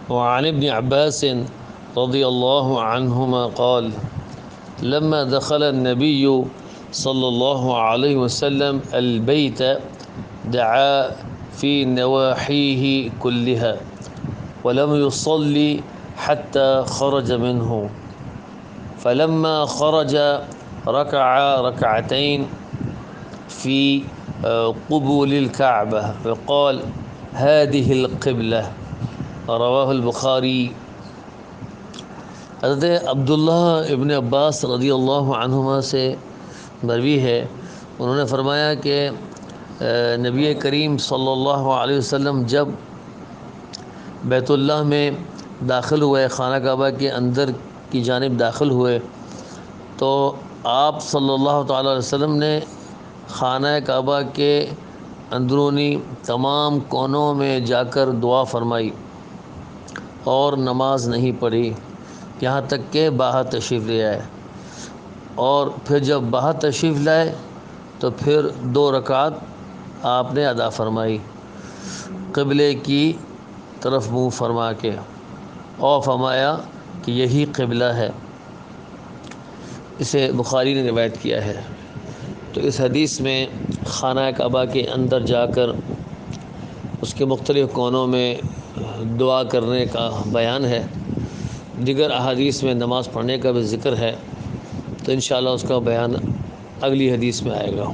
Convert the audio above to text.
وعن ابن عباس رضي الله عنهما قال لما دخل النبي صلى الله عليه وسلم البيت دعا في نواحيه كلها ولم يصلي حتى خرج منه فلما خرج ركع ركعتين في قبول الكعبة وقال هذه القبلة رواہ البخاری۔ حضرت عبداللہ ابن عباس رضی اللہ عنہما سے مروی ہے، انہوں نے فرمایا کہ نبی کریم صلی اللہ علیہ وسلم جب بیت اللہ میں داخل ہوئے، خانہ کعبہ کے اندر کی جانب داخل ہوئے، تو آپ صلی اللہ تعالی علیہ وسلم نے خانہ کعبہ کے اندرونی تمام کونوں میں جا کر دعا فرمائی اور نماز نہیں پڑھی یہاں تک کہ باہر تشریف لے آئے، اور پھر جب باہر تشریف لائے تو پھر 2 رکعت آپ نے ادا فرمائی قبلے کی طرف منہ فرما کے، اور فرمایا کہ یہی قبلہ ہے۔ اسے بخاری نے روایت کیا ہے۔ تو اس حدیث میں خانہ کعبہ کے اندر جا کر اس کے مختلف کونوں میں دعا کرنے کا بیان ہے، دیگر احادیث میں نماز پڑھنے کا بھی ذکر ہے، تو انشاءاللہ اس کا بیان اگلی حدیث میں آئے گا۔